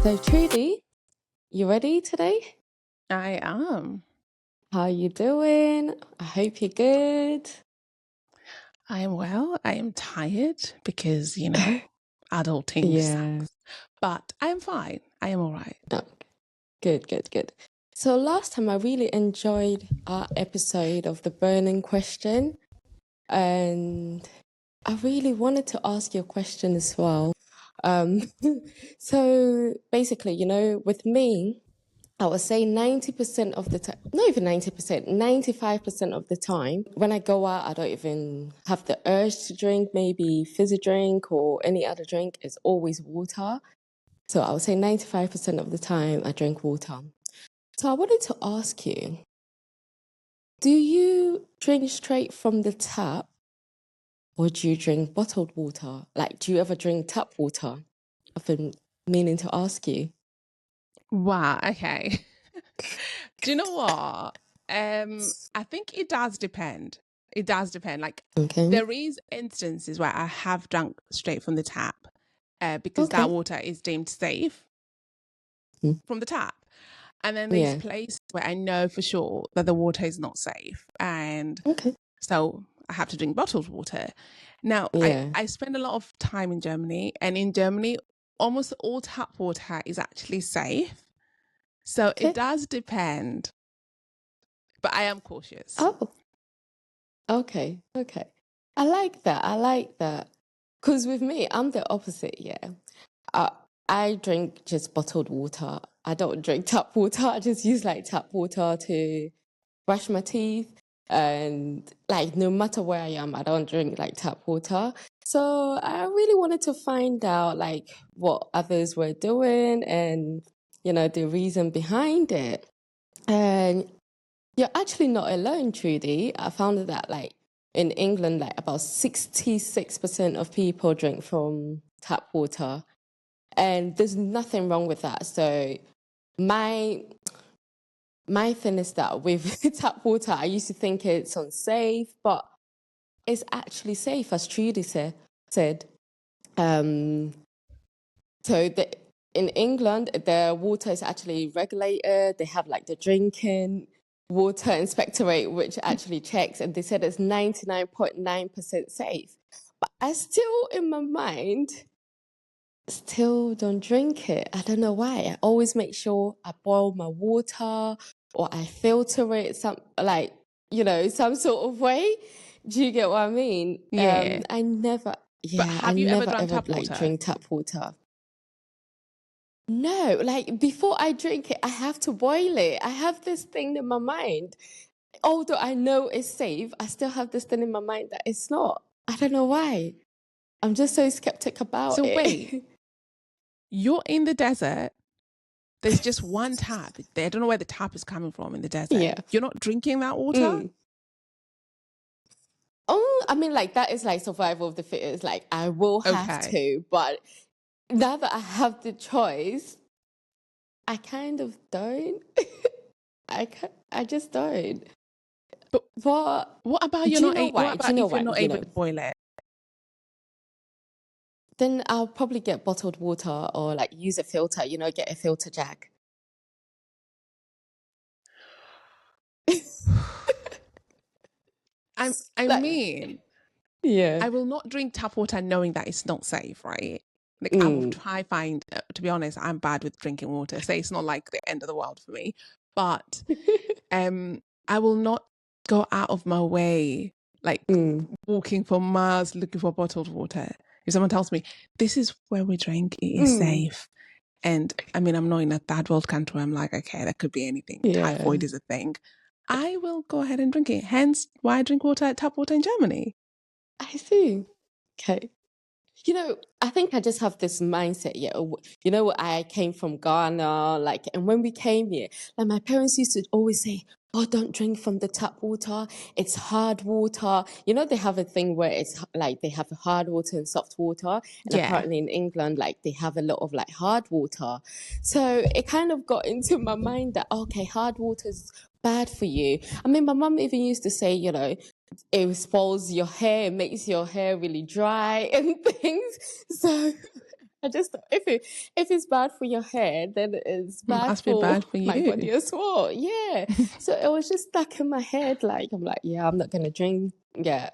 So Trudy, you ready today? I am. How you doing? I hope you're good. I am well. I am tired because, adulting Yeah. sucks. But I am fine. I am all right. Oh, good. So last time I really enjoyed our episode of the burning question, and I really wanted to ask you a question as well. Um, so basically, with me, I would say 90% of the time, not even 90%, 95% of the time, when I go out, I don't even have the urge to drink maybe fizzy drink or any other drink. It's always water. So I would say 95% of the time I drink water. So I wanted to ask you, do you drink straight from the tap or do you drink bottled water? Like, do you ever drink tap water? I've been meaning to ask you. Wow. Okay. Do you know what? I think it does depend. It does depend. Like, Okay. there is instances where I have drunk straight from the tap, because that Okay. water is deemed safe Mm. from the tap. And then there's Yeah. places where I know for sure that the water is not safe. And Okay. so I have to drink bottled water. Now, Yeah. I spend a lot of time in Germany, and in Germany, almost all tap water is actually safe. So it Okay. does depend, but I am cautious. Oh, okay. I like that. Because with me, I'm the opposite, yeah. I, I drink just bottled water. I don't drink tap water. I just use like tap water to brush my teeth. And like, no matter where I am, I don't drink like tap water. So I really wanted to find out like what others were doing and, the reason behind it. And you're actually not alone, Trudy. I found that like in England, like about 66% of people drink from tap water. And there's nothing wrong with that. So my my thing is that with tap water, I used to think it's unsafe, but it's actually safe, as Trudy said. Um, so in England, the water is actually regulated. They have like the drinking water inspectorate, which actually checks, and they said it's 99.9% safe. But I still, in my mind, still don't drink it. I don't know why. I always make sure I boil my water or I filter it some sort of way. Do you get what I mean? Yeah. I never, But yeah, I have you ever never drunk ever tap like water? drink tap water. No, like before I drink it, I have to boil it. I have this thing in my mind. Although I know it's safe, I still have this thing in my mind that it's not. I don't know why. I'm just so skeptic about So wait, it. you're in the desert. There's just one tap. I don't know where the tap is coming from in the desert. Yeah. You're not drinking that water? Mm. Oh, I mean, like that is like survival of the fittest. Like I will have Okay. to, but now that I have the choice, I kind of don't. I just don't. But But what about do you know what why? Do you about know if you're why? not able to boil it? Then I'll probably get bottled water or like use a filter. Get a filter jack. I Like, mean, yeah. I will not drink tap water knowing that it's not safe, right? Like I will Mm. try find. To be honest, I'm bad with drinking water, so it's not like the end of the world for me. But I will not go out of my way, like Mm. walking for miles looking for bottled water. If someone tells me this is where we drink, it is Mm. safe. And I mean, I'm not in a third world country where I'm like, okay, that could be anything. Yeah. Typhoid is a thing. I will go ahead and drink it. Hence why I drink tap water in Germany. I see. Okay. I think I just have this mindset. Yeah, I came from Ghana, like, and when we came here, like, my parents used to always say, "Oh, don't drink from the tap water. It's hard water." They have a thing where it's like they have hard water and soft water, and Yeah. apparently in England, like, they have a lot of like hard water. So it kind of got into my mind that okay, hard water is bad for you. I mean, my mum even used to say, it spoils your hair, it makes your hair really dry and things. So I just thought if it's bad for your hair, then it's bad Must be for bad for my you. body as well. Yeah. So it was just stuck in my head. Like I'm like, yeah, I'm not gonna drink. Yeah,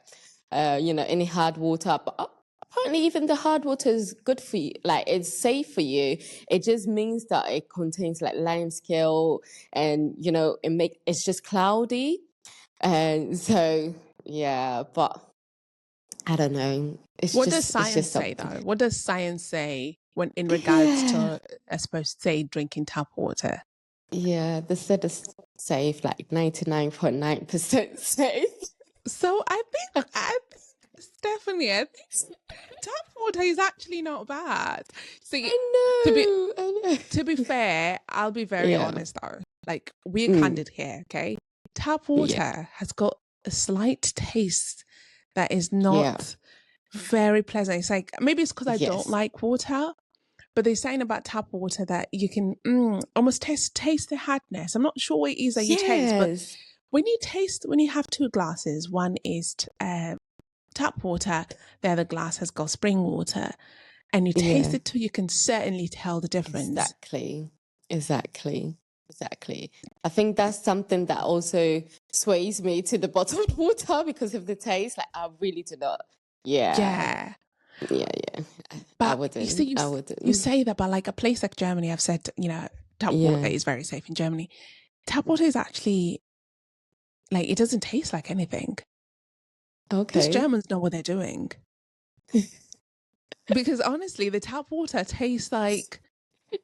any hard water. But apparently, even the hard water is good for you. Like it's safe for you. It just means that it contains like lime scale, and it's just cloudy, and so yeah. But I don't know. What does It's science just say, something. though? What does science say when in regards Yeah. to, I suppose, say, drinking tap water? Yeah, they said it's safe, like 99.9% safe. So Stephanie, I think tap water is actually not bad. See, to be I know. to be fair, I'll be very Yeah. honest though. Like, we're Mm, candid here, okay? Tap yeah. water has got a slight taste that is Yeah. not very pleasant. It's like, maybe it's because I don't Yes. like water, but they're saying about tap water that you can almost taste the hardness. I'm not sure what it is that you taste, but Yes. when you have two glasses, one is tap water, the other glass has got spring water, and you taste Yeah. it too, you can certainly tell the difference. Exactly. Exactly. Exactly. I think that's something that also sways me to the bottled water because of the taste. Like I really do not. Yeah. Yeah. Yeah. Yeah. I But you see, wouldn't. I you wouldn't. say that, but like a place like Germany, I've said, tap water Yeah. is very safe in Germany. Tap water is actually, like, it doesn't taste like anything. These Okay. Germans know what they're doing. Because honestly, the tap water tastes like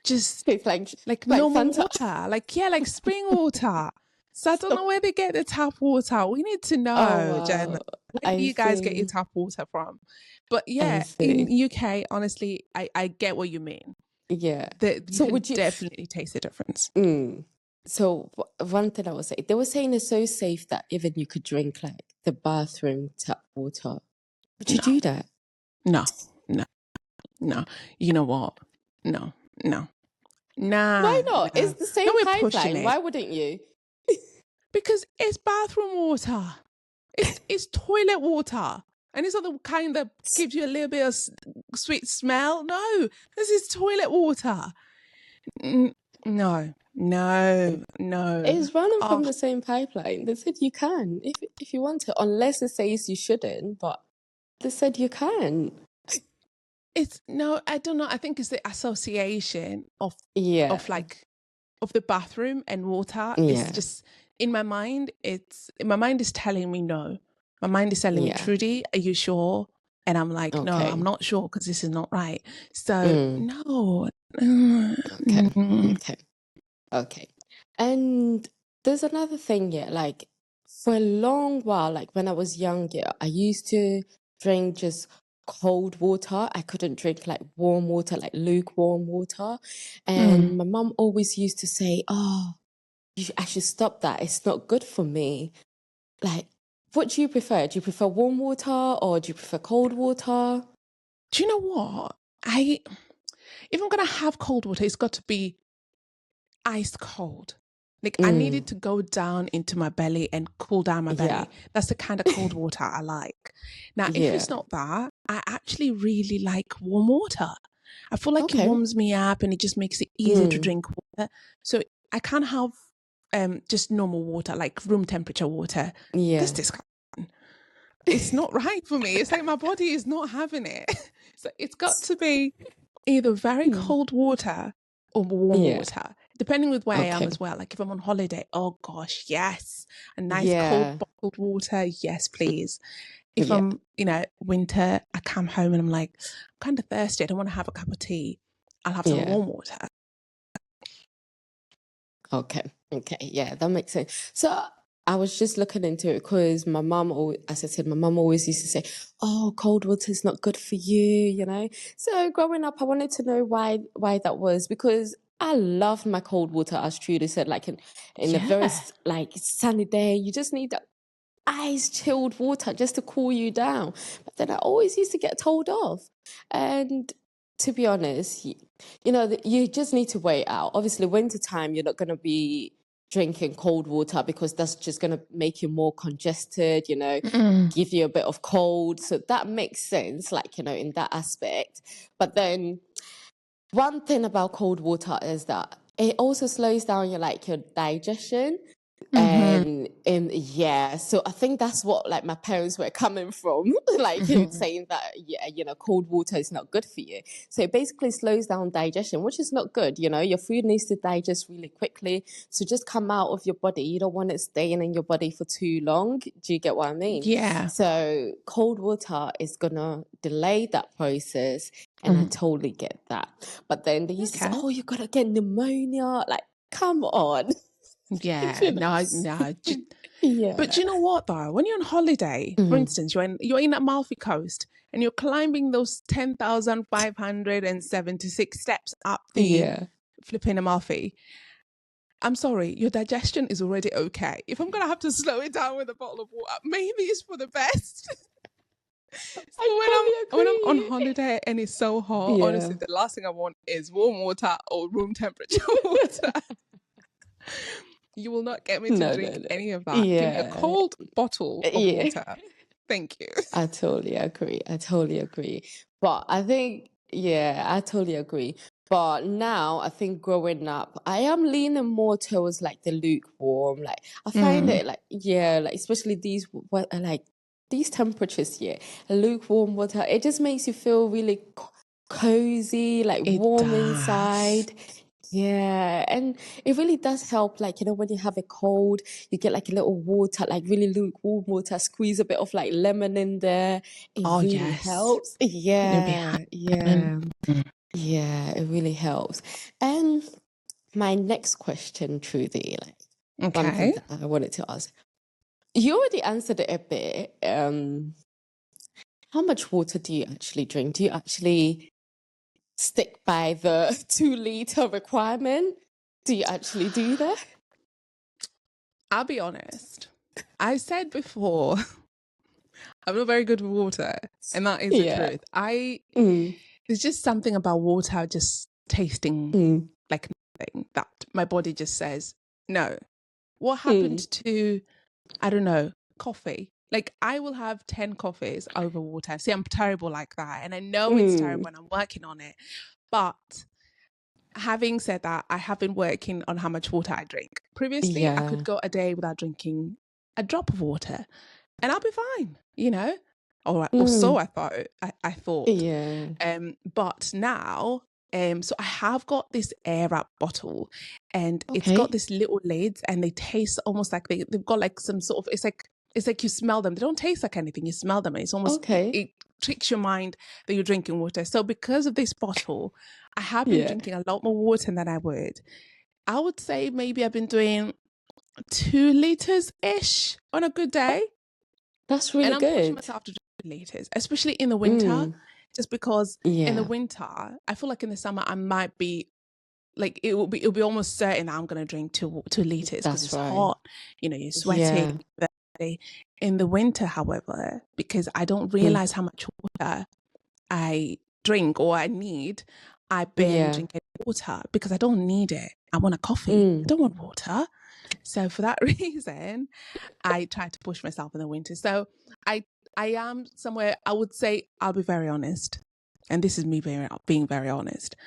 just It's like like normal Fanta. water, like spring water. So I don't know where they get the tap water. We need to Oh know, Jen. wow. Where do I you guys get your see. tap water from? But I yeah, in see. UK, honestly, I get what you mean. Yeah. That you So can would you definitely taste the difference. mm, so one thing I would say, they were saying it's so safe that even you could drink like the bathroom tap water. Would you No, do that? no, no, no. You know what? No, no, nah, Why not? no. It's the No, same we're pushing pipeline. it Why wouldn't you? because it's bathroom water. It's toilet water. And it's not the kind that gives you a little bit of sweet smell. No, this is toilet water. No, no, no. It's running from Oh, the same pipeline. They said you can if you want to, unless it says you shouldn't, but they said you can. it's no, I don't know. I think it's the association Yeah. of like of the bathroom and water. It's Yeah. just my mind is telling me no. My mind is telling me, Yeah. Trudy, are you sure? And I'm like, no, I'm Okay. not sure because this is not right. So Mm, no. okay. Okay. Okay. And there's another thing, yeah, like for a long while, like when I was younger, I used to drink just cold water. I couldn't drink like warm water, like lukewarm water. Mm. And my mum always used to say, oh, I should stop that. It's not good for me. Like, what do you prefer? Do you prefer warm water or do you prefer cold water? Do you know what? If I'm gonna have cold water, it's got to be ice cold. Like, I need Mm, it to go down into my belly and cool down my yeah. belly. That's the kind of cold water I like. Now, if Yeah. it's not that, I actually really like warm water. I feel like it Okay. warms me up and it just makes it easier to Mm, drink water. So I can't have just normal water, like room temperature water. This yeah. disgusting. It's not right for me. It's like my body is not having it. So it's got to be either very Mm, cold water or warm yeah. water, depending with where I am Okay. as well. Like if I'm on holiday, oh gosh, yes, a nice cold Yeah. bottled water, yes, please. If Yeah. I'm, winter, I come home and I'm like, I'm kind of thirsty. I don't want to have a cup of tea. I'll have some Yeah. warm water. Okay. Okay. Yeah, that makes sense. So I was just looking into it because my mum, as I said, my mum always used to say, "Oh, cold water is not good for you." So growing up, I wanted to know why that was because I love my cold water, as Trudy said, like in a very Yeah. like sunny day, you just need that ice chilled water just to cool you down. But then I always used to get told off. And to be honest, you just need to wait out. Obviously, winter time, you're not going to be drinking cold water because that's just going to make you more congested, give you a bit of cold. So that makes sense, like, in that aspect. But then one thing about cold water is that it also slows down your digestion. And so I think that's what like my parents were coming from, like saying that cold water is not good for you. So it basically slows down digestion, which is not good. Your food needs to digest really quickly to just come out of your body. You don't want it staying in your body for too long. Do you get what I mean? Yeah. So cold water is gonna delay that process, and I totally get that. But then they used to say, "Oh, you gotta get pneumonia." Like, come on. Yeah, no. Yeah. But you know what though? When you're on holiday, for instance, you're in Amalfi Coast and you're climbing those 10,576 steps up the flipping Amalfi. I'm sorry, your digestion is already okay. If I'm gonna have to slow it down with a bottle of water, maybe it's for the best. So when I'm on holiday and it's so hot, honestly, the last thing I want is warm water or room temperature water. You will not get me to drink any of that. Give me a cold bottle of water. Thank you. I totally agree. But I think, I totally agree. But now I think growing up, I am leaning more towards like the lukewarm. Like I find it like especially these temperatures here, lukewarm water. It just makes you feel really cozy, like warm inside. Yeah, and it really does help. Like, when you have a cold, you get like a little water, like really lukewarm water, squeeze a bit of like lemon in there. It really helps. Yeah, it really helps. And my next question, Trudy, one thing that I wanted to ask. You already answered it a bit. How much water do you actually drink? Do you actually stick by the 2-liter requirement? Do you actually do that? I'll be honest. I said before, I'm not very good with water, and that is the truth. There's just something about water just tasting like nothing that my body just says, no. What happened to, I don't know, coffee? Like, I will have 10 coffees over water. See, I'm terrible like that, and I know it's terrible when I'm working on it. But having said that, I have been working on how much water I drink. Previously, I could go a day without drinking a drop of water, and I'll be fine, or so I thought. I thought. But now, so I have got this air up bottle, and it's got this little lids, and they taste almost like they've got like some sort of. It's like you smell them. They don't taste like anything. You smell them, and it's almost it tricks your mind that you're drinking water. So because of this bottle, I have been drinking a lot more water than I would. I would say maybe I've been doing 2 liters-ish on a good day. That's really good. And I'm pushing myself to drink 2 liters, especially in the winter, just because in the winter, I feel like in the summer I might be like it'll be almost certain that I'm going to drink 2 liters because it's hot. You're sweating. In the winter, however, because I don't realize how much water I drink or I need, I barely drink any water because I don't need it. I want a coffee. I don't want water. So for that reason, I try to push myself in the winter. So I am somewhere, I would say, I'll be very honest. And this is me being very honest.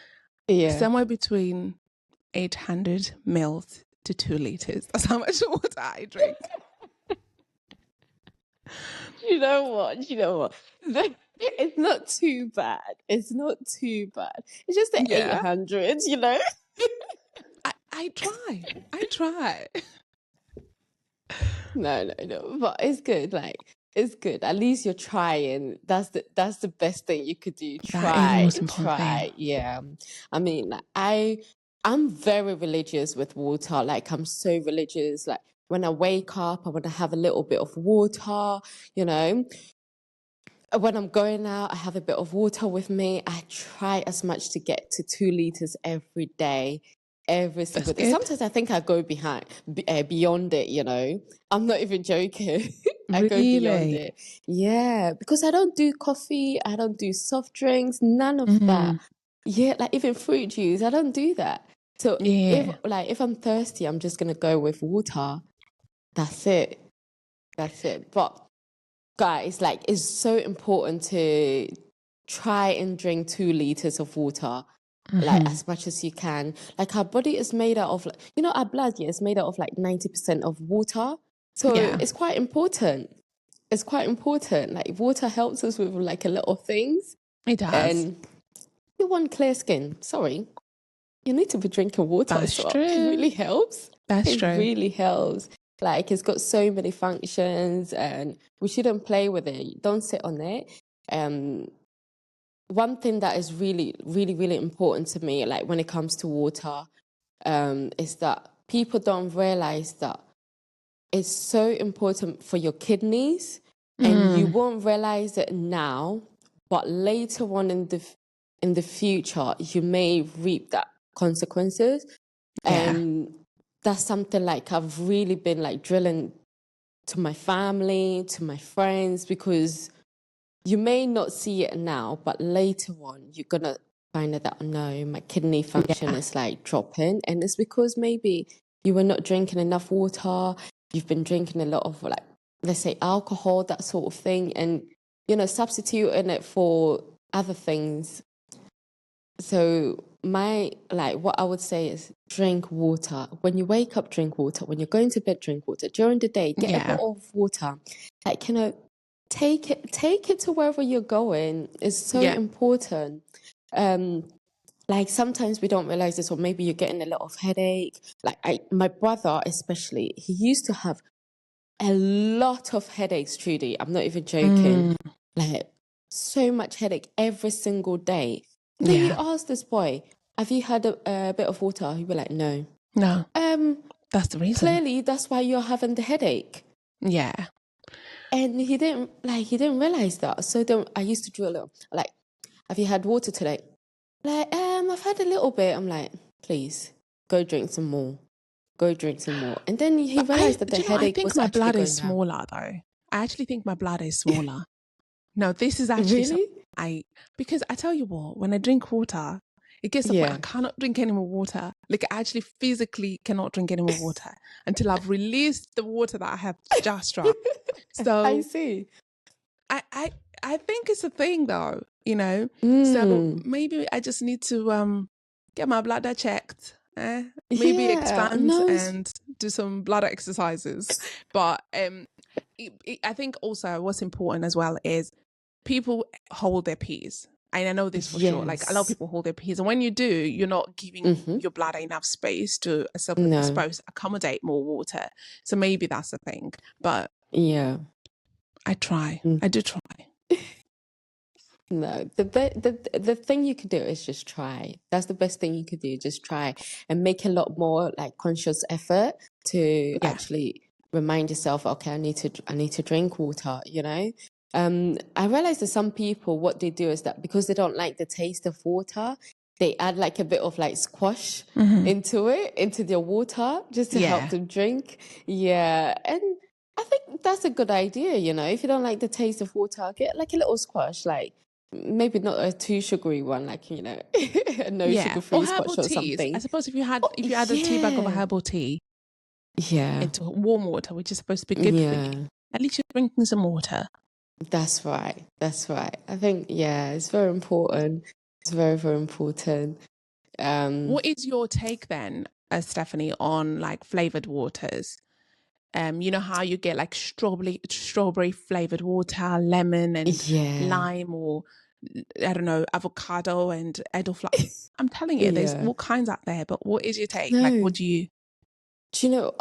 Somewhere between 800 mils to 2 liters. That's how much water I drink. You know what? It's not too bad. It's just the 800s, I try. No. But it's good. Like, it's good. At least you're trying. That's the best thing you could do. Try. Yeah. I mean, I'm very religious with water. Like, I'm so religious. Like, when I wake up, I want to have a little bit of water, When I'm going out, I have a bit of water with me. I try as much to get to 2 liters every day. Every single day. Sometimes I think I go beyond it, I'm not even joking. I go beyond it. Yeah, because I don't do coffee. I don't do soft drinks. None of that. Yeah, like even fruit juice. I don't do that. So Yeah. if I'm thirsty, I'm just gonna go with water. That's it. That's it. But guys, like, it's so important to try and drink 2 liters of water, like Mm-hmm. as much as you can. Like, our body is made out of, our blood, yeah, is made out of like 90% of water. So Yeah, it's quite important. It's quite important. Like, water helps us with like a lot of things. it does. And you want clear skin, sorry, you need to be drinking water as That's well. It true. really helps. That's It true. really helps. Like, it's got so many functions, and we shouldn't play with it. Don't sit on it. One thing that is really, really, really important to me, like when it comes to water, is that people don't realize that it's so important for your kidneys, and you won't realize it now, but later on in the future, you may reap that consequences. Yeah. And that's something like I've really been like drilling to my family, to my friends, because you may not see it now, but later on, you're going to find out that, no, my kidney function Yeah. is like dropping. And it's because maybe you were not drinking enough water. You've been drinking a lot of, like, let's say, alcohol, that sort of thing. And, substituting it for other things. So what I would say is drink water. When you wake up, drink water. When you're going to bed, drink water. During the day, get a Yeah. bottle of water. Like, take it to wherever you're going. It's so Yeah. important. Like, sometimes we don't realize this, or maybe you're getting a lot of headache. Like, my brother especially, he used to have a lot of headaches, Trudy. I'm not even joking. Like, so much headache every single day. Then you Yeah. ask this boy, have you had a bit of water? He'll be like, no. No, that's the reason. Clearly that's why you're having the headache. Yeah. And he didn't realize that. So then I used to drill him, like, have you had water today? Like, I've had a little bit. I'm like, please, go drink some more. Go drink some more. And then he But realized that the do you know, I headache think was my actually blood is going down. smaller though. I actually think my blood is smaller. No, this is actually Really? because I tell you what, when I drink water, it gets to the point I Yeah. cannot drink any more water. Like, I actually physically cannot drink any more water until I've released the water that I have just drunk. I So see. I think it's a thing though, So Mm. maybe I just need to get my bladder checked. Maybe Yeah. expand No. and do some bladder exercises. But I think also what's important as well is people hold their peas. And I know this for sure. Like, a lot of Yes. people hold their peas. And when you do, you're not giving your bladder enough space to, I No. suppose, accommodate more water. So maybe that's the thing. But Yeah. I try. Mm. I do try. No. The thing you could do is just try. That's the best thing you could do. Just try and make a lot more like conscious effort to Yeah. actually remind yourself, okay, I need to drink water, I realize that some people, what they do is that because they don't like the taste of water, they add like a bit of like squash into their water, just to help Yeah. them drink. Yeah. And I think that's a good idea, if you don't like the taste of water, get like a little squash, like maybe not a too sugary one, like, a no Yeah. Or sugar-free herbal squash or teas. I something. suppose if you Oh, add a tea bag of a yeah. herbal tea Yeah. into warm water, which is supposed to be good for you, Yeah. at least you're drinking some water. That's right. That's right. I think, yeah, it's very important. It's very, very important. What is your take then, Stephanie, on like flavored waters? You know how you get like strawberry flavored water, lemon and Yeah. lime, or I don't know, avocado and elderflower. I'm telling you, there's Yeah. all kinds out there. But what is your take? Like, No. what do you? Do you know,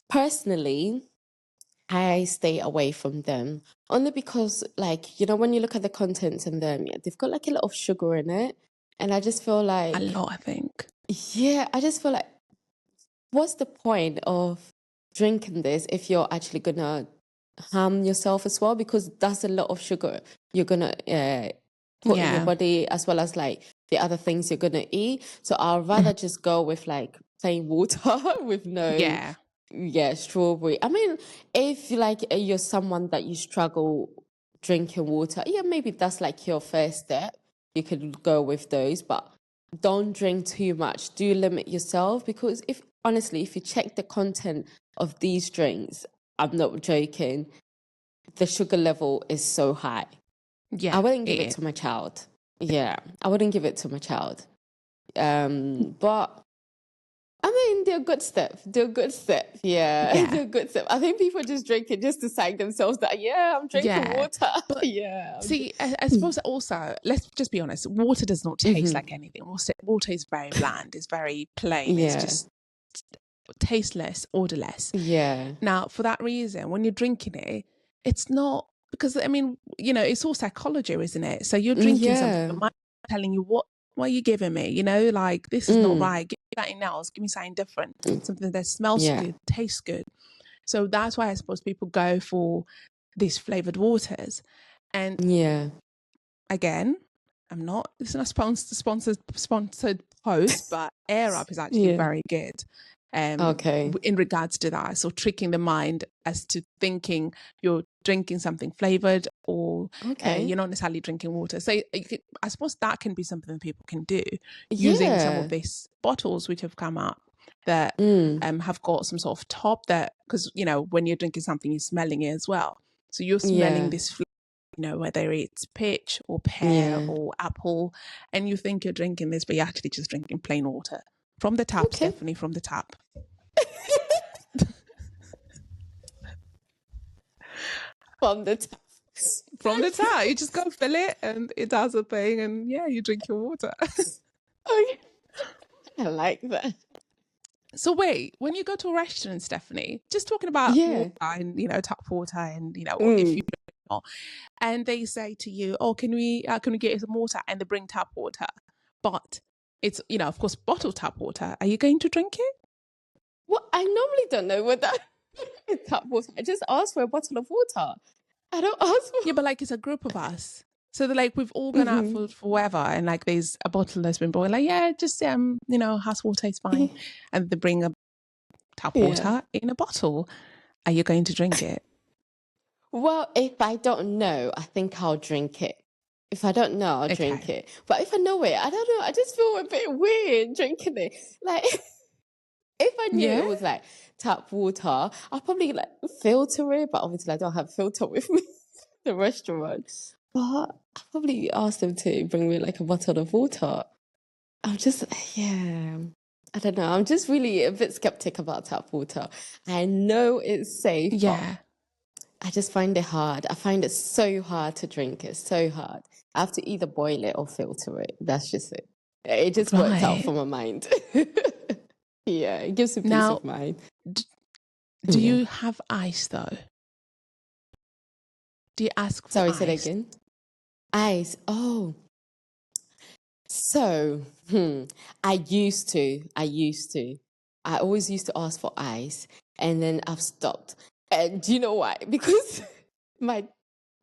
personally, I stay away from them only because, like, when you look at the contents in them, yeah, they've got like a lot of sugar in it. And I just feel A like, lot, I think. yeah, I just feel like, what's the point of drinking this if you're actually gonna harm yourself as well? Because that's a lot of sugar you're gonna put in your Yeah. body, as well as like the other things you're gonna eat. So I'd rather just go with like plain water with no strawberry. I mean, if like you're someone that you struggle drinking water, yeah, maybe that's like your first step. You could go with those, but don't drink too much. Do limit yourself, because if you check the content of these drinks, I'm not joking, the sugar level is so high. Yeah, I wouldn't give it it is. to my child. Yeah, I wouldn't give it to my child. But I mean, they're a good step. They're a good step. Yeah, Yeah, they're a good step. I think people just drink it just to psych themselves that, yeah, I'm drinking yeah. water. But Yeah. see, I suppose also, let's just be honest, water does not taste like anything. Water is very bland, it's very plain, it's Yeah. just tasteless, odorless. Yeah. Now, for that reason, when you're drinking it, it's not because I mean, you know, it's all psychology, isn't it? So you're drinking something, Yeah. your mind is telling you what are you giving me? You know, like this is not right. Give me something else. Give me something different. Something that smells Yeah. good, tastes good. So that's why I suppose people go for these flavored waters. And Yeah. again, it's not sponsored post, but Air Up is actually Yeah. very good Okay. in regards to that. So tricking the mind as to thinking you're drinking something flavored or Okay. you're not necessarily drinking water. So I suppose that can be something that people can do using some Yeah. of these bottles which have come up that have got some sort of top that, because, you know, when you're drinking something, you're smelling it as well. So you're smelling Yeah. this, you know, whether it's peach or pear Yeah. or apple, and you think you're drinking this, but you're actually just drinking plain water from the tap, Okay. Stephanie, from the tap. From the tap. From the tap, you just go fill it and it does a thing, and yeah, you drink your water. Okay. I like that. So wait, when you go to a restaurant, Stephanie, just talking about Yeah. water and, you know, tap water, and, you know, if you know, and they say to you, oh, can we get some water, and they bring tap water, but it's, you know, of course, bottled tap water, are you going to drink it? Well, I normally don't know what that is, tap water. I just ask for a bottle of water. I don't ask for. Yeah, but like it's a group of us. So they're like, we've all gone out for whatever, and like there's a bottle that's been brought. Like, yeah, just you know, house water is fine. And they bring a tap water in a bottle. Are you going to drink it? Well, if I don't know, I think I'll drink it. If I don't know, I'll drink it. But if I know it, I don't know. I just feel a bit weird drinking it. Like, if I knew it was like tap water, I'll probably like filter it. But obviously, I don't have filter with me at the restaurant. But I'll probably ask them to bring me like a bottle of water. I'm just, yeah, I don't know. I'm just really a bit skeptic about tap water. I know it's safe, Yeah. but I just find it hard. I find it so hard to drink. It's so hard. I have to either boil it or filter it. That's just it. It just works out for my mind. Yeah, it gives me peace of mind. Do you have ice though? Do you ask for ice? Sorry, say that again. Ice. Oh. So, I used to. I always used to ask for ice, and then I've stopped. And do you know why? Because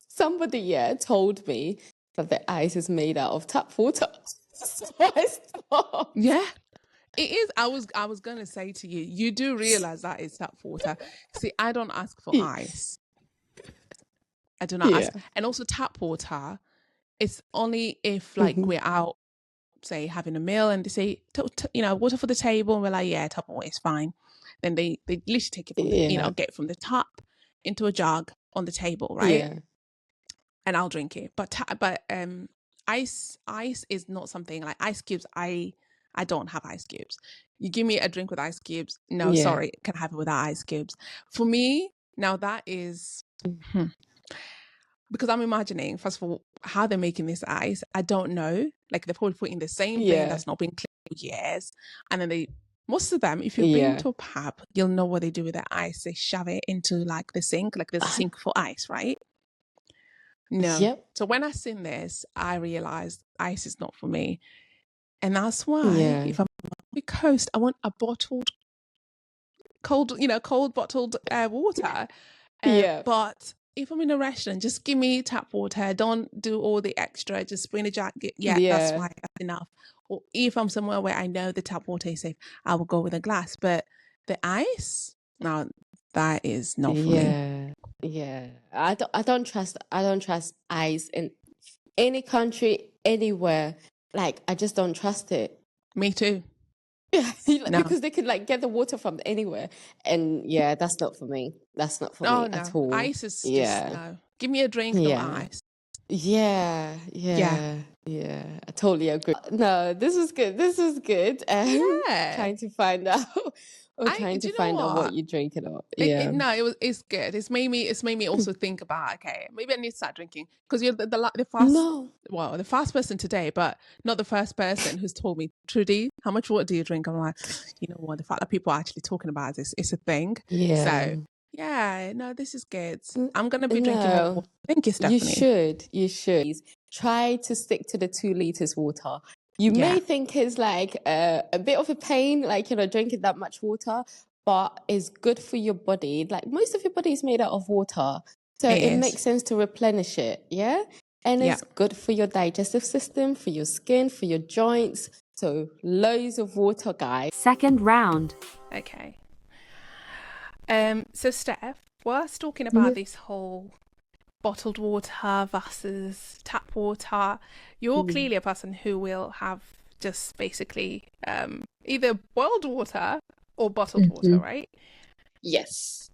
somebody told me that the ice is made out of tap water. So I stopped. Yeah. It is. I was gonna say to you, you do realize that it's tap water. See, I don't ask for ice. I do not ask. And also tap water, it's only if like we're out, say having a meal, and they say, you know, water for the table, and we're like, yeah, tap water is fine. Then they literally take it from the, you know, get from the tap into a jug on the table, right? Yeah. And I'll drink it. But ice is not something like ice cubes. I don't have ice cubes. You give me a drink with ice cubes, no, sorry, can have it without ice cubes. For me, now that is because I'm imagining, first of all, how they're making this ice. I don't know. Like they're probably putting the same thing that's not been cleaned for years. And then most of them, if you've been to a pub, you'll know what they do with their ice. They shove it into like the sink, like there's a sink for ice, right? No. Yep. So when I seen this, I realized ice is not for me. And that's why if I'm on the coast, I want a bottled, cold bottled water. But if I'm in a restaurant, just give me tap water. Don't do all the extra. Just bring a jacket. That's fine. That's enough. Or if I'm somewhere where I know the tap water is safe, I will go with a glass. But the ice, no, that is not for me. Yeah. I don't trust ice in any country, anywhere. Like, I just don't trust it. Me too. Yeah, No. because they could like get the water from anywhere. And yeah, that's not for me. That's not for Oh me no. at all. Ice is just Yeah. no. Give me a drink, no Yeah. ice. Yeah. Yeah. Yeah. Yeah. I totally agree. No, this was good. This was good. Yeah. Trying to find out or trying Do to you know find out what what? you're drinking or yeah. No, it's good. It's made me also think about, okay, maybe I need to start drinking, because you're No. the first person today, but not the first person who's told me, Trudy, how much water do you drink? I'm like, you know what, the fact that people are actually talking about this is a thing. Yeah. So yeah, no, this is good. N- I'm gonna be drinking more No. water. Thank you, You Stephanie. should. You should. Try to stick to the 2 liters water. You Yeah, may think it's like a bit of a pain, like, drinking that much water, but it's good for your body. Like most of your body is made out of water. So it it is. makes sense to replenish it. Yeah. And Yeah. it's good for your digestive system, for your skin, for your joints. So loads of water, guys. Second round. Okay. So Steph, whilst talking about Yeah. this whole bottled water versus tap water, you're Mm. clearly a person who will have just basically either boiled water or bottled water, right? Yes.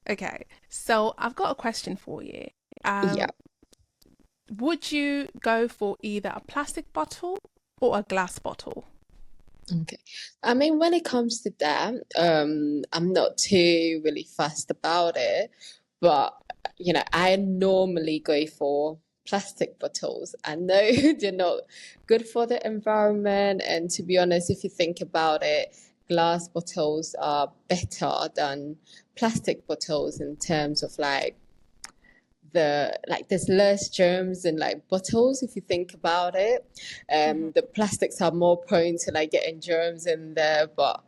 Okay, so I've got a question for you. Yeah. Would you go for either a plastic bottle or a glass bottle? Okay. I mean, when it comes to that, I'm not too really fussed about it, but I normally go for plastic bottles. I know they're not good for the environment, and to be honest, if you think about it, glass bottles are better than plastic bottles in terms of there's less germs in like bottles if you think about it. The plastics are more prone to like getting germs in there, but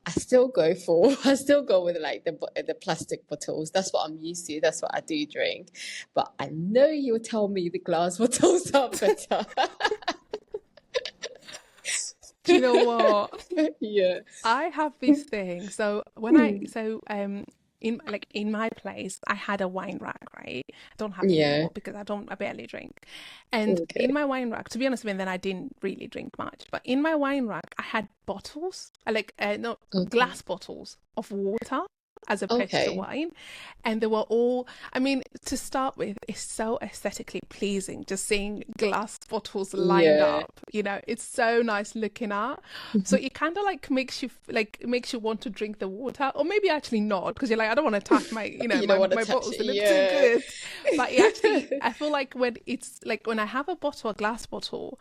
I still go with like the plastic bottles. That's what I'm used to. That's what I do drink. But I know you'll tell me the glass bottles are better. Do you know what? Yeah. I have this thing. So in my place, I had a wine rack, right? I don't have it Yeah. anymore because I barely drink. And Okay. in my wine rack, to be honest, then I didn't really drink much. But in my wine rack, I had bottles, no, Okay. glass bottles of water as opposed to Okay. wine. And they were all, I mean, to start with, it's so aesthetically pleasing just seeing glass bottles lined Yeah. up. It's so nice looking at. So it kind of makes you want to drink the water, or maybe actually not, because you're like, I don't want to touch my You my, don't want to my touch bottles, it. they look too Yeah. good. But it actually, I feel like when it's like when I have a glass bottle,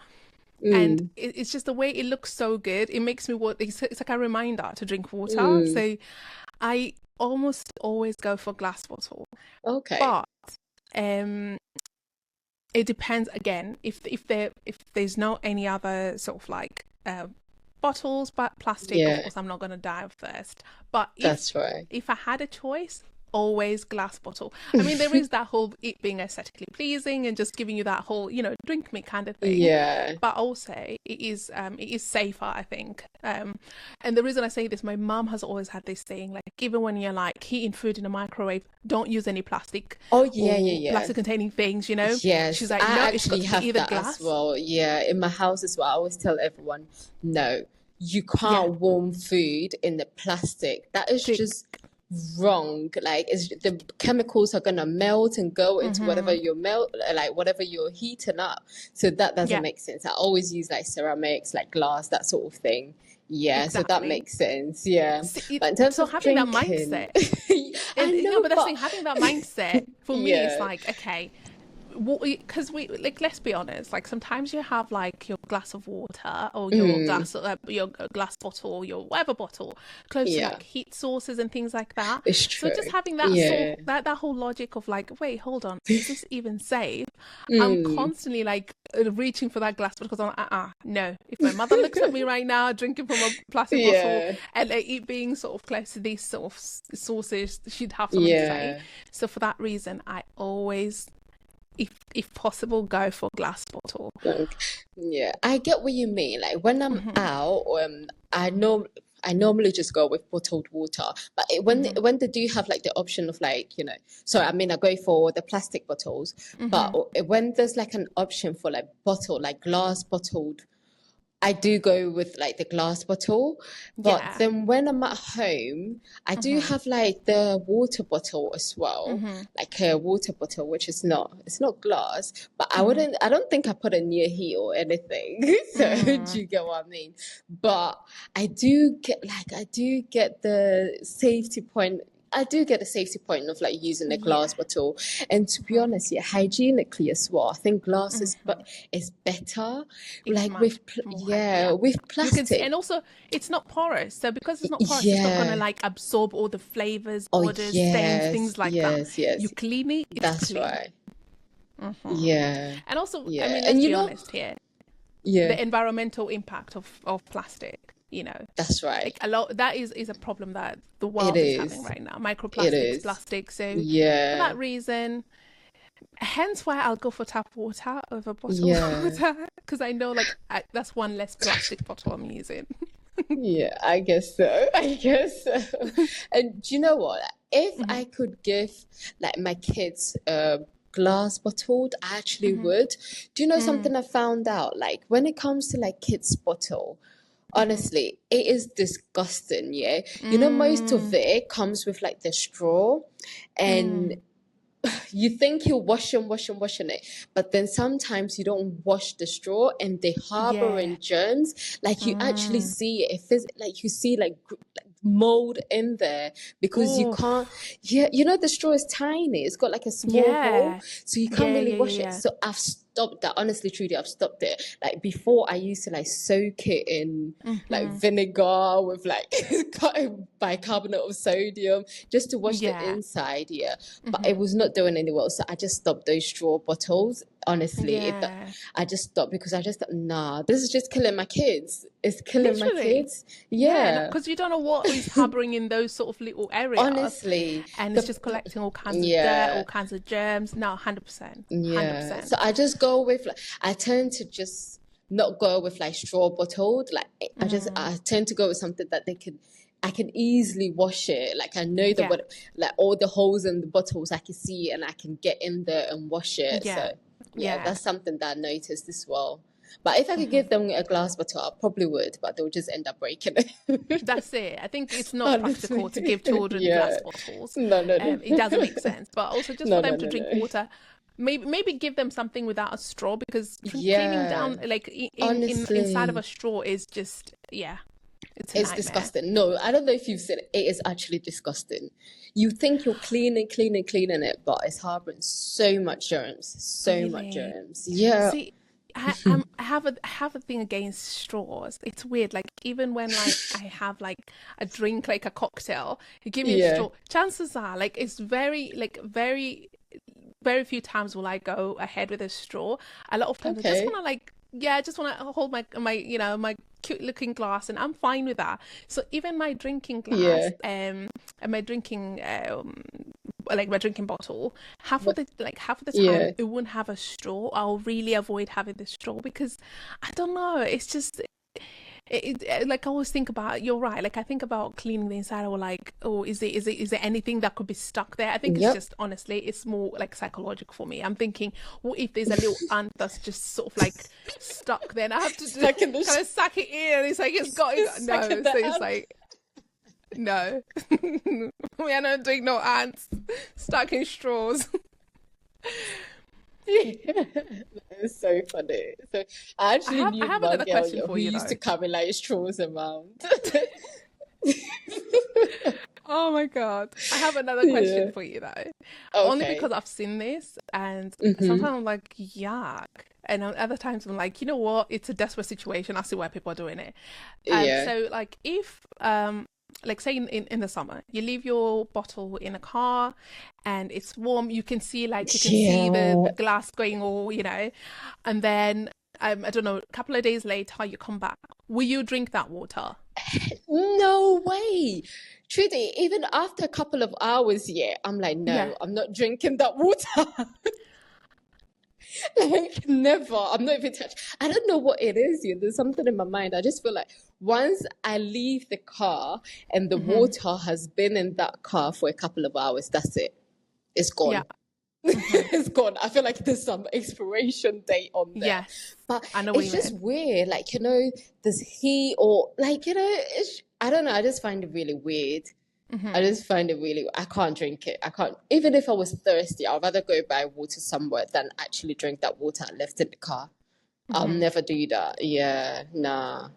and it's just the way it looks so good, it makes me want, it's like a reminder to drink water. So I almost always go for glass bottle. Okay. But it depends again if there's no any other sort of like bottles, but plastic, Yeah. of course I'm not going to die of thirst. But That's right. if I had a choice, always glass bottle. I mean, there is that whole it being aesthetically pleasing and just giving you that whole drink me kind of thing. Yeah. But also it is safer, I think. And the reason I say this, my mum has always had this thing, like even when you're like heating food in a microwave, don't use any plastic. Oh yeah. Plastic containing things, Yes, She's like, I no, it's got actually to have be either that glass. as well. Yeah, in my house as well. I always tell everyone, no, you Yeah. can't warm food in the plastic. That is just wrong. Like, the chemicals are gonna melt and go into whatever whatever you're heating up. So that doesn't Yeah. make sense. I always use like ceramics, like glass, that sort of thing. Yeah, so that Exactly. makes sense. Yeah, See, but in terms so of having that drinking, mindset, I know, but that's the thing, having that mindset for me is Yeah. like, okay, because we like, let's be honest, like sometimes you have like your glass of water or your glass bottle or your whatever bottle close to Yeah. like heat sources and things like that. It's true. So just having that Yeah. that whole logic of like, wait, hold on, is this even safe? I'm constantly like reaching for that glass because I'm like, no. If my mother looks at me right now drinking from a plastic Yeah. bottle and it being sort of close to these sort of sources, she'd have something to say. So for that reason, I always, if possible, go for glass bottle. Yeah, I get what you mean. Like when I'm out, I normally just go with bottled water. But when they do have like the option of like, so I mean I go for the plastic bottles. But when there's like an option for like glass bottled I do go with like the glass bottle, but Yeah. then when I'm at home, I do Mm-hmm. have like the water bottle as well, Mm-hmm. like a water bottle, which is it's not glass, but Mm-hmm. I don't think I put it near heat or anything. So do Mm. you get what I mean? But I do get the safety point. I do get a safety point of like using a Yeah. glass bottle, and to be Mm-hmm. honest, yeah, hygienically as well. I think glass Mm-hmm. is better. It's Like much more yeah. with You can see, and plastic. also it's not porous. So because it's not porous, it's not gonna Yeah. like absorb all the flavors, Oh odors, stains, yes, things like that. yes, You yes. clean it, it's That's clean. right. Mm-hmm. Yeah, And also, I yeah. mean, let's And you be know, honest here. yeah, The environmental impact of plastic, that's right. like a lot that is a problem that the It world is having is. right now, It microplastics, is. plastic. So for Yeah. that reason, hence why I'll go for tap water over bottled Yeah. water, because I know like that's one less plastic bottle I'm using. Yeah, I guess so. I guess so. And do you know what? If Hmm. I could give like my kids a glass bottled, I actually Hmm. would. Do you know Mm. something I found out? Like when it comes to like kids' bottle, Hmm. honestly, it is disgusting, yeah. You know, most of Mm. it comes with like the straw, and Mm. you think you're washing it, but then sometimes you don't wash the straw and they harbor Yeah. in germs. Like you actually Mm. see it, like you see like mold in there because you Oof. can't. Yeah, you know the straw is tiny. It's got like a small hole, Yeah. so you can't Yeah. really Yeah. Yeah. wash it. Yeah. So I've stopped that. Honestly, truly, I've stopped it. Like before, I used to like soak it in like Hmm. vinegar with like bicarbonate of sodium just to wash the Yeah. inside. Yeah, but it Hmm. was not doing any well. So I just stopped those straw bottles. Honestly, Yeah. I just stopped because I just thought, nah, this is just killing my kids. It's killing my Literally. kids. Yeah, Yeah. because you don't know what is harboring in those sort of little areas, Honestly, and it's the just collecting all kinds of dirt, all yeah, kinds of germs. No, 100%, yeah. So 100%. I just go with like I tend to just not go with like straw bottled. Like Mm, I tend to go with something that I can easily wash it. Like I know that yeah, what like all the holes in the bottles I can see and I can get in there and wash it. yeah, So yeah, yeah. that's something that I noticed as well. But if I could Hmm. give them a glass bottle, I probably would, but they'll just end up breaking it. That's it. I think it's not practical to Honestly. give children glass Yeah. bottles. No, no, no. It doesn't make sense. But also just No, for no, them to no, drink no. water, maybe give them something without a straw, because cleaning Yeah. down like in inside of a Honestly. straw is just yeah, it's a It's nightmare. disgusting. No, I don't know if you've seen it. It is actually disgusting. You think you're cleaning it, but it's harboring so much germs. So much Really. germs. Yeah. See, I have a thing against straws. It's weird. Like even when like I have like a drink, like a cocktail, you give me a Yeah. straw. Chances are, like it's very few times will I go ahead with a straw. A lot of times I just Okay. want to like yeah, I just want to hold my my cute looking glass, and I'm fine with that. So even my drinking glass Yeah. and my drinking like my drinking bottle, But half of the time yeah. it wouldn't have a straw. I'll really avoid having the straw because I don't know, it's just like I always think about, you're right, like I think about cleaning the inside, or like, oh, is there anything that could be stuck there? I think it's Yep. just, honestly, it's more like psychological for me. I'm thinking, what if there's a little ant that's just sort of like stuck there, and I have to just Stuck in the kind of suck it in, and it's like it's got it. stuck in No, the so it's ant. like no, we are not doing no ants stuck in straws. It's so funny. So I actually I knew have one another girl question for who you used to though. carry like straws around. Oh my God. I have another question Yeah. for you though. Only Okay. because I've seen this, and Mm-hmm. sometimes I'm like, yuck. And on other times I'm like, you know what? It's a desperate situation. I see why people are doing it. Yeah. So like if like say in the summer, you leave your bottle in a car and it's warm, you can see Yeah. the glass going all, and then I don't know, a couple of days later you come back. Will you drink that water? No way. Trudy, even after a couple of hours, yeah, I'm like, Yeah. no, I'm not drinking that water. Like, never. I'm not even touched. I don't know what it is. Yeah. There's something in my mind. I just feel like once I leave the car and the Hmm. water has been in that car for a couple of hours, that's it. It's Yeah. gone. It's gone. I feel like there's some expiration date on there. Yes, But I know what it's you just mean. weird. Like, does he or like, I don't know. I just find it really weird. I just find it really, I can't drink it. I can't, even if I was thirsty, I'd rather go buy water somewhere than actually drink that water I left in the car. I'll never do that. Yeah, nah.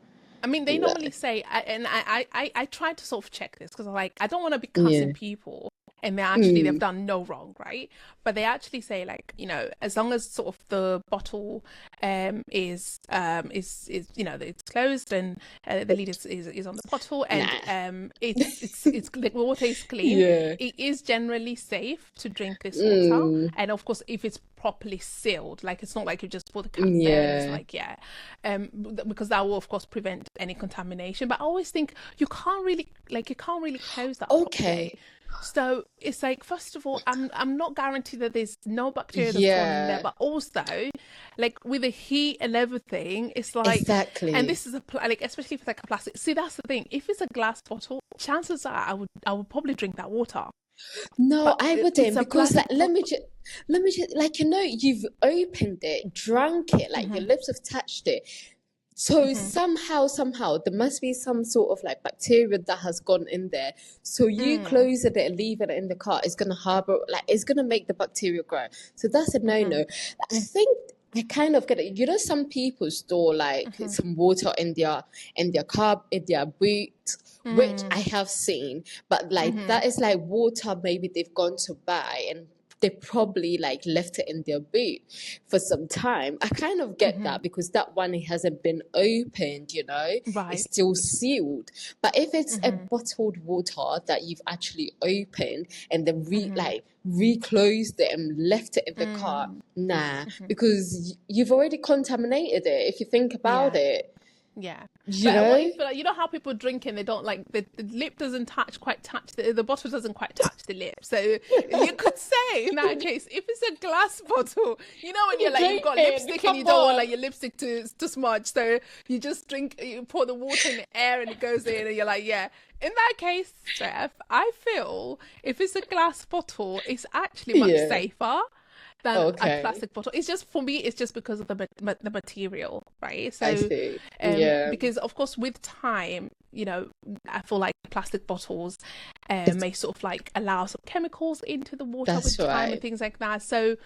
I mean, they nah. normally say, and I try to sort of check this because I don't want to be Yeah. cussing people and they've done no wrong, right? But they actually say like, as long as sort of the bottle is it's closed and the lid is on the bottle and Nah. it's the water is clean, Yeah. it is generally safe to drink this water. And of course, if it's properly sealed, like it's not like you just put the cap there and it's like because that will of course prevent any contamination. But I always think you can't really close that properly. So it's like, first of all, I'm not guaranteed that there's no bacteria that's gone in there, but also like with the heat and everything, it's like Exactly. And this is like, especially if it's like a plastic. See, that's the thing. If it's a glass bottle, chances are I would probably drink that water. No, But I wouldn't, because like plastic let me just like you've opened it, drunk it, like your lips have touched it. So somehow there must be some sort of like bacteria that has gone in there. So you close it and leave it in the car, it's gonna harbor, like it's gonna make the bacteria grow. So that's a no-no. I think I kind of get it. Some people store like some water in their car, in their boot, which I have seen. But like that is like water maybe they've gone to buy and they probably like left it in their boot for some time. I kind of get that, because that one, it hasn't been opened, Right. it's still sealed. But if it's a bottled water that you've actually opened and then reclosed it and left it in the car, nah, because you've already contaminated it, if you think about it. Yeah. You But what know? if, how people drink and they don't like the lip doesn't quite touch the bottle doesn't quite touch the lip. So you could say in that case, if it's a glass bottle, when you're like, you've got lipstick and you don't want like your lipstick to smudge, so you just drink, you pour the water in the air and it goes in and you're like, yeah. In that case, Steph, I feel if it's a glass bottle, it's actually much safer than a plastic bottle. It's just, for me, it's just because of the material, right? So, I see. Because of course with time, I feel like plastic bottles may sort of like allow some chemicals into the water with time and things like that. So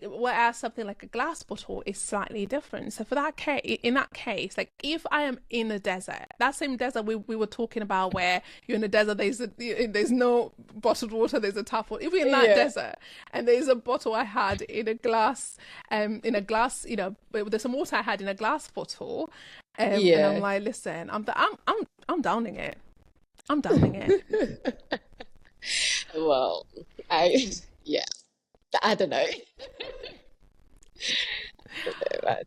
whereas something like a glass bottle is slightly different. So in that case, like if I am in a desert, that same desert we were talking about, where you're in a desert, there's no bottled water, there's a tap water. If we're in that desert and there's a bottle I had in a glass, there's some water I had in a glass bottle, and I'm like, listen, I'm downing it. I'm downing it. Well, I don't know.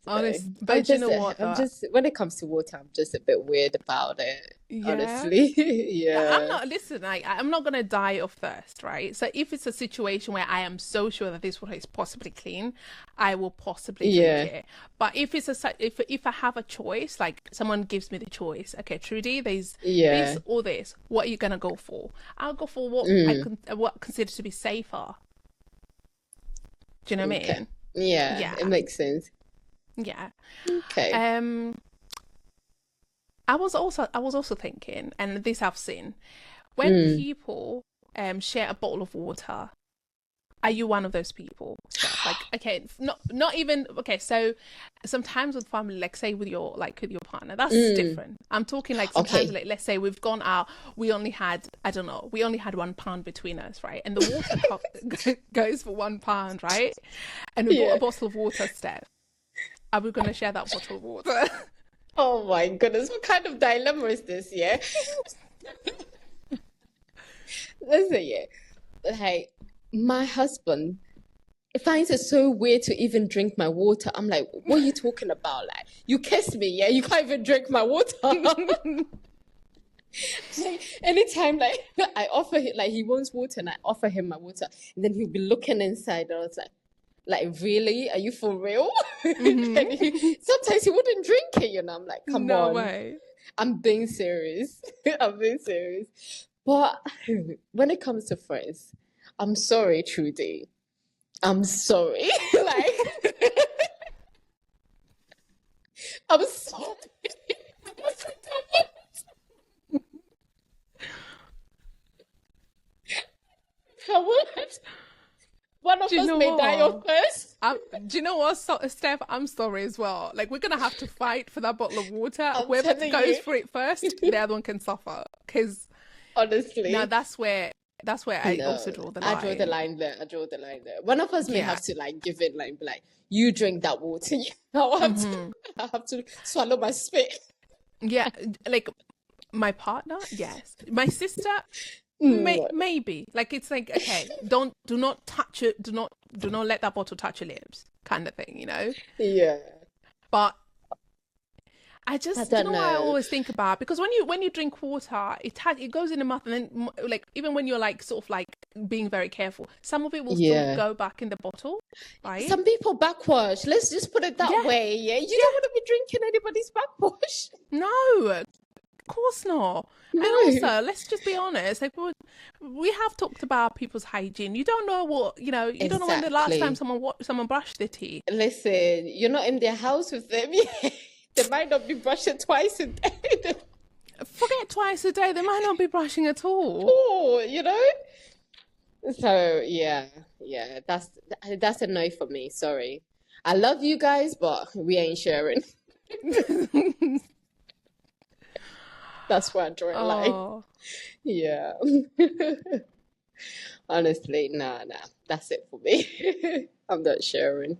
Honest, but you know what? I'm just, when it comes to water, I'm just a bit weird about it. Yeah. Honestly, I'm not gonna die of thirst, right? So if it's a situation where I am so sure that this water is possibly clean, I will possibly drink it. But if if I have a choice, like someone gives me the choice, okay, Trudy, there's this or this, what are you gonna go for? I'll go for what what I consider to be safer. Do you know what I mean? Yeah, it makes sense. Yeah. Okay. I was also thinking, and this I've seen, when people share a bottle of water, are you one of those people? Like, okay, not even, okay, so sometimes with family, like say with your partner, that's different. I'm talking like sometimes, like let's say we've gone out, we only had £1 between us, right? And the water cup goes for £1, right? And we bought a bottle of water, Steph. Are we going to share that bottle of water? Oh my goodness, what kind of dilemma is this, yeah? Listen, like, my husband finds it so weird to even drink my water. I'm like, what are you talking about? Like, you kissed me, yeah? You can't even drink my water. Like, anytime, like, I offer him, like, he wants water and I offer him my water, and then he'll be looking inside and I was like, really? Are you for real? And sometimes he wouldn't drink it, I'm like, come on. No way. I'm being serious. I'm being serious. But when it comes to friends, I'm sorry, Trudy. I'm sorry. Like, I'm sorry. Come on. One of Do you us know may die what? of thirst. Do you know what, Steph? I'm sorry as well. Like, we're gonna have to fight for that bottle of water. I'm Whoever telling goes you. for it first, the other one can suffer. Because now Honestly. that's where I No, also draw the I draw the line. line there. I draw the line there. One of us may Yeah. have to like give it like be like, you drink that water. I'll have to Hmm. I have to swallow my spit. Yeah. Like my partner, yes. My sister, Mm, maybe. Like it's like, okay, do not touch it. Do not let that bottle touch your lips, kind of thing, you know. yeah. But I you know don't what I know. always think about, because when you drink water, it goes in the mouth, and then like even when you're like sort of like being very careful, some of it will still Yeah. go back in the bottle, right? Some people backwash. Let's just put it that Yeah, way. Yeah. You don't yeah. want to be drinking anybody's backwash. No, of course not. And No. also, let's just be honest. Like we have talked about people's hygiene. You don't know what you know. You don't know when the last time Exactly. someone brushed their teeth. Listen, you're not in their house with them. They might not be brushing twice a day. Forget twice a day. They might not be brushing at all. Oh, you know? So yeah, that's a no for me. Sorry. I love you guys, but we ain't sharing. That's why I draw a line. Oh, Yeah. Honestly, nah. That's it for me. I'm not sharing.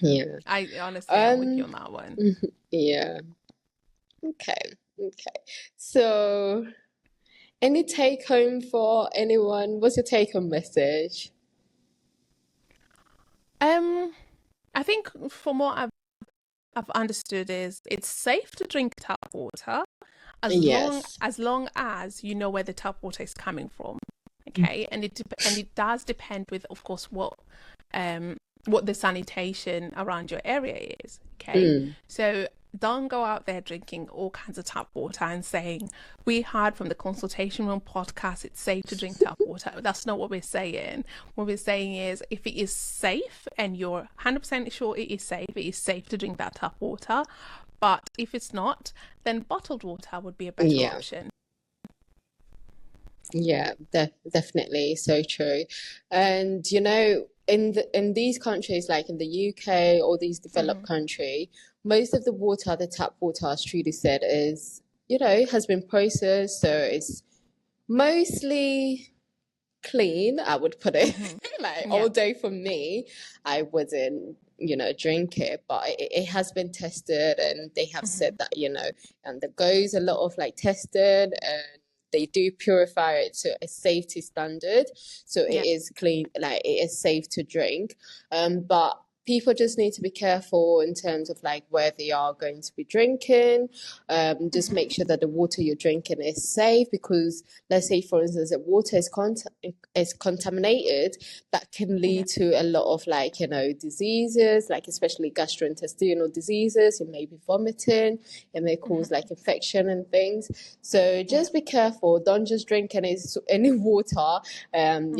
Yeah. I honestly, I'm with you Um, on that one. yeah. Okay. Okay. So, any take home for anyone? What's your take home message? Um, I think from what I've understood is it's safe to drink tap water Yes. as long as you know where the tap water is coming from. Okay, and it does depend with, of course, what the sanitation around your area is. Okay, Mm. so don't go out there drinking all kinds of tap water and saying, we heard from the consultation room podcast it's safe to drink tap water. That's not what we're saying. What we're saying is, if it is safe and you're 100% sure it is safe to drink that tap water. But if it's not, then bottled water would be a better Yeah. option. Yeah, definitely so true. And in these countries, like in the UK or these developed Hmm. country, most of the water, the tap water, as Trudy said, is has been processed, so it's mostly clean, I would put it. Hmm. Like, Yeah. although for me, I wouldn't, drink it, but it has been tested, and they have said Hmm. that, and there goes a lot of like tested, and they do purify it to a safety standard. So it Yeah. is clean, like it is safe to drink. But people just need to be careful in terms of like where they are going to be drinking. Just Hmm. make sure that the water you're drinking is safe, because let's say, for instance, that water is contaminated, that can Yeah. lead to a lot of like diseases, like especially gastrointestinal diseases. You may be vomiting, it may cause Hmm. like infection and things. So Yeah. just be careful. Don't just drink any water. Hmm.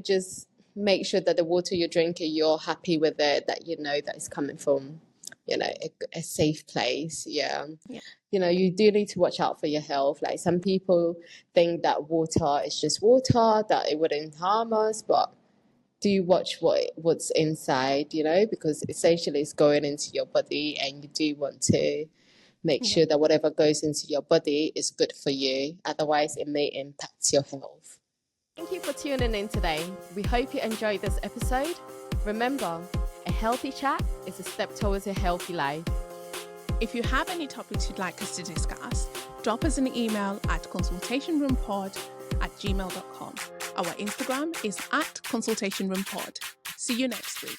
Just make sure that the water you're drinking, you're happy with it, that that it's coming from a safe place. Yeah. Yeah. You do need to watch out for your health. Like, some people think that water is just water, that it wouldn't harm us, but do watch what's inside, because essentially it's going into your body, and you do want to make Yeah. sure that whatever goes into your body is good for you. Otherwise, it may impact your health. Thank you for tuning in today. We hope you enjoyed this episode. Remember, a healthy chat is a step towards a healthy life. If you have any topics you'd like us to discuss, drop us an email at consultationroompod@gmail.com. Our Instagram is @consultationroompod. See you next week.